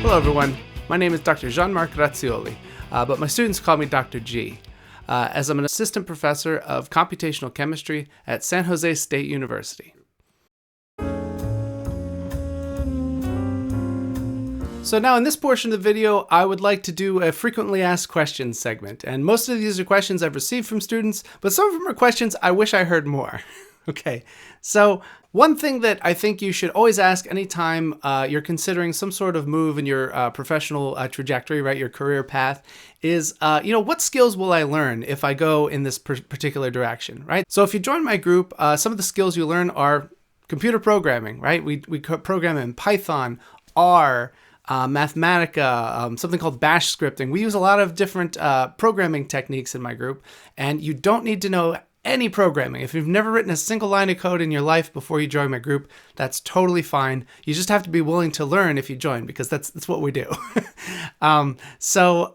Hello everyone, my name is Dr. Jean-Marc Grazioli, but my students call me Dr. G, as I'm an assistant professor of computational chemistry at San Jose State University. So now in this portion of the video, I would like to do a frequently asked questions segment, and most of these are questions I've received from students, but some of them are questions I wish I heard more. Okay, so one thing that I think you should always ask anytime you're considering some sort of move in your professional trajectory, right, your career path, is, what skills will I learn if I go in this particular direction, right? So if you join my group, some of the skills you learn are computer programming, right? We program in Python, R, Mathematica, something called bash scripting. We use a lot of different programming techniques in my group, and you don't need to know any programming. If you've never written a single line of code in your life before you join my group, that's totally fine. You just have to be willing to learn if you join, because that's what we do. So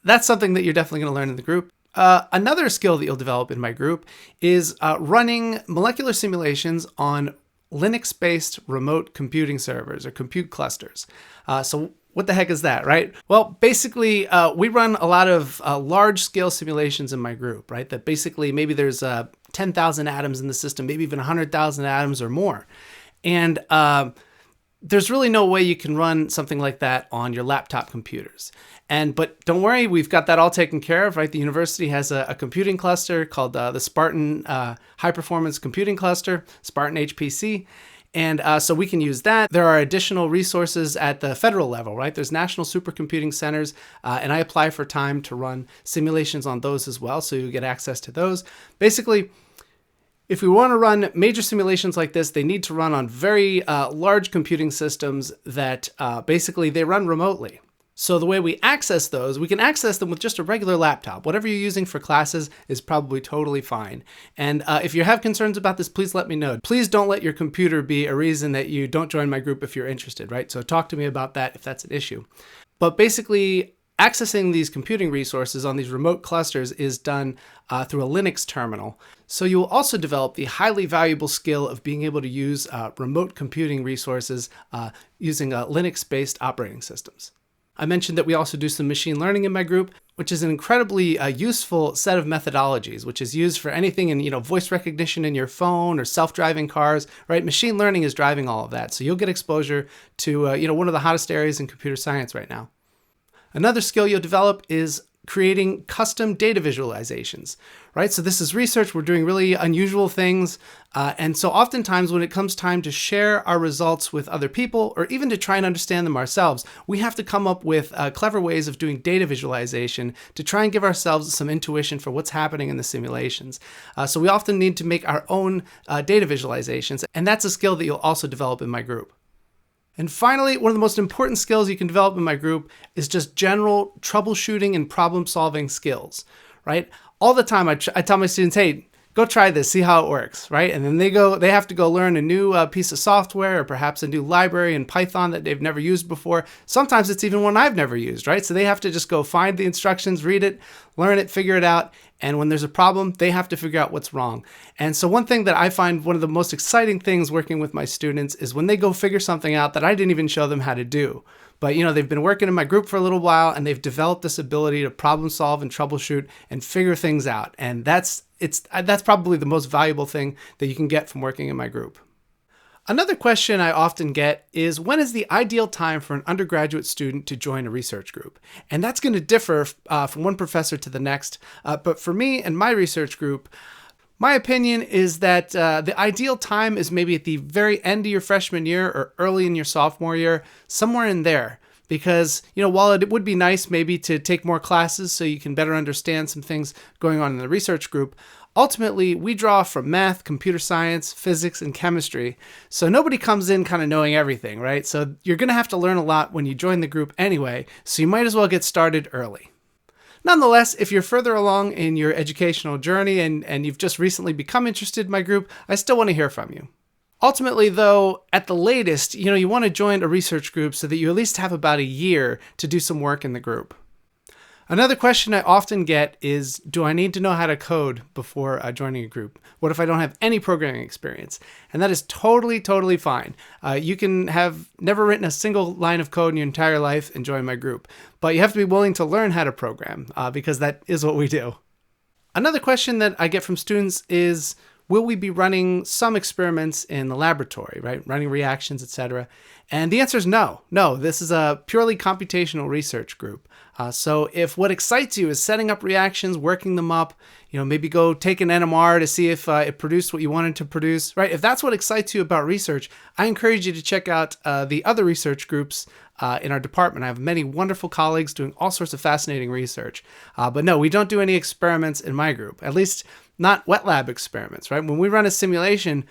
that's something that you're definitely going to learn in the group. Another skill that you'll develop in my group is running molecular simulations on Linux-based remote computing servers or compute clusters. So what the heck is that, right? Well, basically, we run a lot of large-scale simulations in my group, right? That basically maybe there's 10,000 atoms in the system, maybe even 100,000 atoms or more. And there's really no way you can run something like that on your laptop computers. But don't worry, we've got that all taken care of, right? The university has a computing cluster called the Spartan High Performance Computing Cluster, Spartan HPC. And so we can use that. There are additional resources at the federal level, right? There's national supercomputing centers, and I apply for time to run simulations on those as well, so you get access to those. Basically, if we want to run major simulations like this, they need to run on very large computing systems that basically they run remotely. So the way we access those, we can access them with just a regular laptop. Whatever you're using for classes is probably totally fine. And if you have concerns about this, please let me know. Please don't let your computer be a reason that you don't join my group if you're interested, right? So talk to me about that if that's an issue. But basically, accessing these computing resources on these remote clusters is done through a Linux terminal. So you will also develop the highly valuable skill of being able to use remote computing resources using Linux-based operating systems. I mentioned that we also do some machine learning in my group, which is an incredibly useful set of methodologies, which is used for anything in voice recognition in your phone or self-driving cars, right? Machine learning is driving all of that. So you'll get exposure to one of the hottest areas in computer science right now. Another skill you'll develop is creating custom data visualizations, right? So this is research. We're doing really unusual things. And so oftentimes when it comes time to share our results with other people, or even to try and understand them ourselves, we have to come up with clever ways of doing data visualization to try and give ourselves some intuition for what's happening in the simulations. So we often need to make our own data visualizations. And that's a skill that you'll also develop in my group. And finally, one of the most important skills you can develop in my group is just general troubleshooting and problem-solving skills, right? All the time I tell my students, hey, go try this, see how it works, right? And then they have to go learn a new piece of software or perhaps a new library in Python that they've never used before. Sometimes it's even one I've never used, right? So they have to just go find the instructions, read it, learn it, figure it out. And when there's a problem, they have to figure out what's wrong. And so one thing that I find one of the most exciting things working with my students is when they go figure something out that I didn't even show them how to do. But they've been working in my group for a little while and they've developed this ability to problem solve and troubleshoot and figure things out. And that's probably the most valuable thing that you can get from working in my group. Another question I often get is, when is the ideal time for an undergraduate student to join a research group? And that's going to differ from one professor to the next. But for me and my research group, my opinion is that the ideal time is maybe at the very end of your freshman year or early in your sophomore year, somewhere in there. Because, while it would be nice maybe to take more classes so you can better understand some things going on in the research group, ultimately we draw from math, computer science, physics, and chemistry. So nobody comes in kind of knowing everything, right? So you're going to have to learn a lot when you join the group anyway, so you might as well get started early. Nonetheless, if you're further along in your educational journey and you've just recently become interested in my group, I still want to hear from you. Ultimately, though, at the latest, you want to join a research group so that you at least have about a year to do some work in the group. Another question I often get is, do I need to know how to code before joining a group? What if I don't have any programming experience? And that is totally, totally fine. You can have never written a single line of code in your entire life and join my group. But you have to be willing to learn how to program because that is what we do. Another question that I get from students is, will we be running some experiments in the laboratory, right? Running reactions, etc. And the answer is no. No, this is a purely computational research group. So if what excites you is setting up reactions, working them up, maybe go take an NMR to see if it produced what you wanted to produce, right? If that's what excites you about research, I encourage you to check out the other research groups in our department. I have many wonderful colleagues doing all sorts of fascinating research. But no, we don't do any experiments in my group, at least not wet lab experiments, right? When we run a simulation,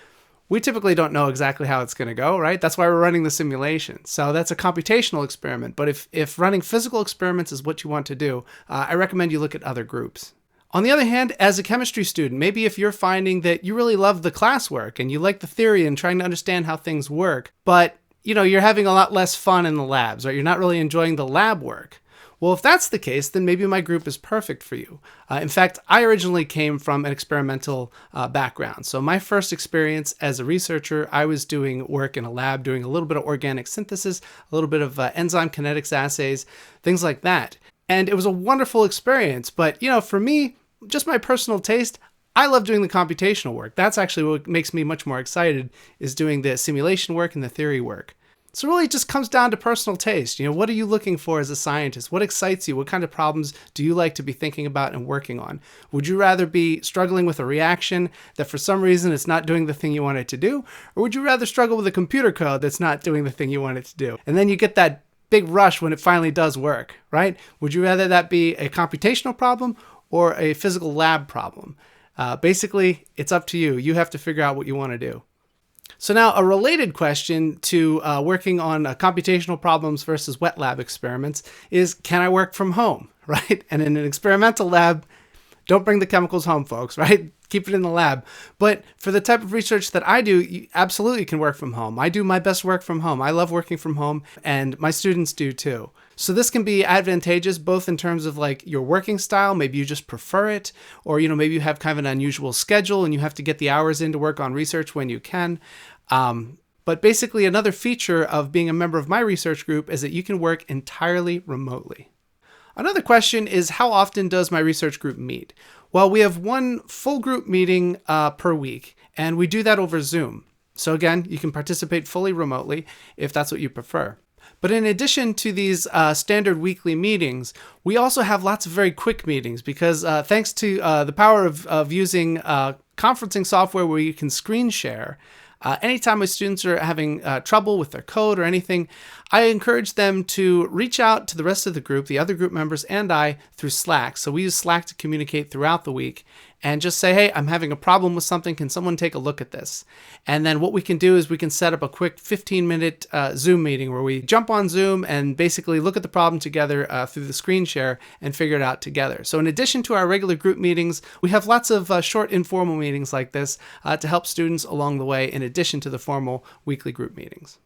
we typically don't know exactly how it's going to go, right? That's why we're running the simulation. So that's a computational experiment. But if running physical experiments is what you want to do, I recommend you look at other groups. On the other hand, as a chemistry student, maybe if you're finding that you really love the classwork and you like the theory and trying to understand how things work, but you're having a lot less fun in the labs, right? You're not really enjoying the lab work. Well, if that's the case, then maybe my group is perfect for you. In fact, I originally came from an experimental background. So my first experience as a researcher, I was doing work in a lab, doing a little bit of organic synthesis, a little bit of enzyme kinetics assays, things like that. And it was a wonderful experience. But, for me, just my personal taste, I love doing the computational work. That's actually what makes me much more excited, is doing the simulation work and the theory work. So really it just comes down to personal taste. What are you looking for as a scientist? What excites you? What kind of problems do you like to be thinking about and working on? Would you rather be struggling with a reaction that for some reason it's not doing the thing you want it to do? Or would you rather struggle with a computer code that's not doing the thing you want it to do? And then you get that big rush when it finally does work, right? Would you rather that be a computational problem or a physical lab problem? Basically, it's up to you. You have to figure out what you want to do. So now a related question to working on computational problems versus wet lab experiments is, can I work from home, right? And in an experimental lab, don't bring the chemicals home, folks, right? Keep it in the lab. But for the type of research that I do, you absolutely can work from home. I do my best work from home. I love working from home, and my students do too. So this can be advantageous both in terms of like your working style, maybe you just prefer it, or maybe you have kind of an unusual schedule and you have to get the hours in to work on research when you can. But basically another feature of being a member of my research group is that you can work entirely remotely. Another question is, how often does my research group meet? Well, we have one full group meeting per week, and we do that over Zoom. So again, you can participate fully remotely if that's what you prefer. But in addition to these standard weekly meetings, we also have lots of very quick meetings because thanks to the power of using conferencing software where you can screen share, anytime my students are having trouble with their code or anything, I encourage them to reach out to the rest of the group, the other group members and I, through Slack. So we use Slack to communicate throughout the week and just say, hey, I'm having a problem with something. Can someone take a look at this? And then what we can do is we can set up a quick 15-minute Zoom meeting where we jump on Zoom and basically look at the problem together through the screen share and figure it out together. So in addition to our regular group meetings, we have lots of short informal meetings like this to help students along the way in addition to the formal weekly group meetings.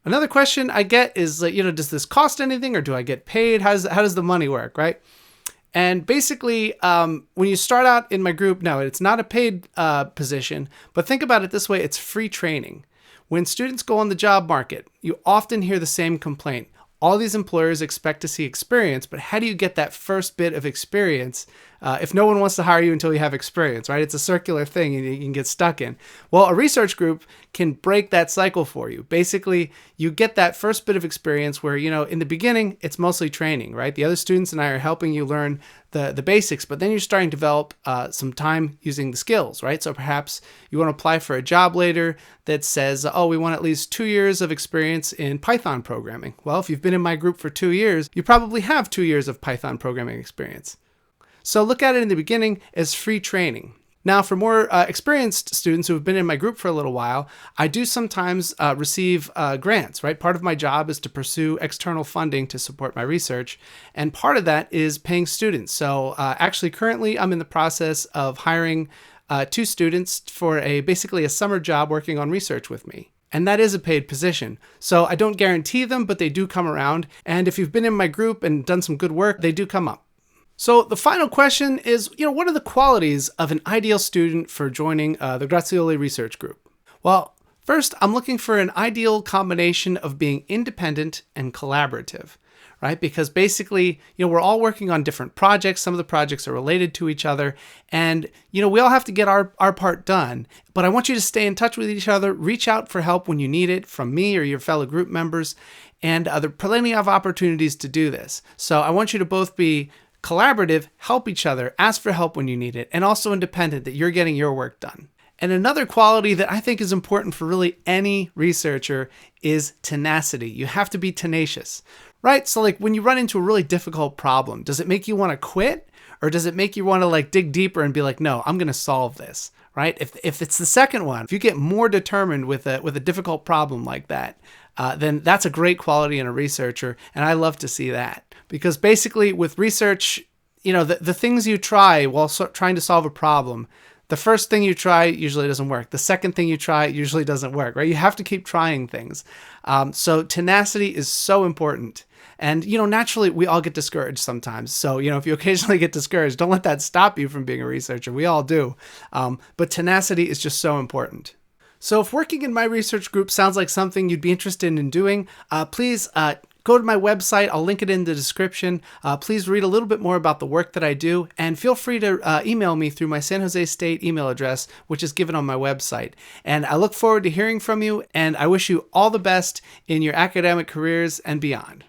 Another question I get is, does this cost anything or do I get paid? How does the money work, right? And basically, when you start out in my group, no, it's not a paid position, but think about it this way, it's free training. When students go on the job market, you often hear the same complaint. All these employers expect to see experience, but how do you get that first bit of experience if no one wants to hire you until you have experience, right? It's a circular thing and you can get stuck in. Well, a research group can break that cycle for you. Basically, you get that first bit of experience where, in the beginning, it's mostly training, right? The other students and I are helping you learn the basics, but then you're starting to develop some time using the skills, right? So perhaps you want to apply for a job later that says, oh, we want at least 2 years of experience in Python programming. Well, if you've been in my group for 2 years, you probably have 2 years of Python programming experience. So look at it in the beginning as free training. Now, for more experienced students who have been in my group for a little while, I do sometimes receive grants, right? Part of my job is to pursue external funding to support my research, and part of that is paying students. So actually, currently, I'm in the process of hiring 2 students for basically a summer job working on research with me. And that is a paid position. So I don't guarantee them, but they do come around. And if you've been in my group and done some good work, they do come up. So the final question is, what are the qualities of an ideal student for joining the Grazioli Research Group? Well, first, I'm looking for an ideal combination of being independent and collaborative, right? Because basically, we're all working on different projects. Some of the projects are related to each other. And, we all have to get our part done. But I want you to stay in touch with each other, reach out for help when you need it from me or your fellow group members. And there are plenty of opportunities to do this. So I want you to both be collaborative, help each other, ask for help when you need it, and also independent, that you're getting your work done. And another quality that I think is important for really any researcher is tenacity. You have to be tenacious, right? So like when you run into a really difficult problem, does it make you want to quit? Or does it make you want to dig deeper and be like, no, I'm going to solve this, right? If it's the second one, if you get more determined with a difficult problem like that, then that's a great quality in a researcher. And I love to see that. Because basically with research, the things you try while trying to solve a problem, the first thing you try usually doesn't work. The second thing you try usually doesn't work, right? You have to keep trying things. So tenacity is so important. And, naturally, we all get discouraged sometimes. So, if you occasionally get discouraged, don't let that stop you from being a researcher. We all do. But tenacity is just so important. So if working in my research group sounds like something you'd be interested in doing, please go to my website. I'll link it in the description. Please read a little bit more about the work that I do, and feel free to email me through my San Jose State email address, which is given on my website. And I look forward to hearing from you, and I wish you all the best in your academic careers and beyond.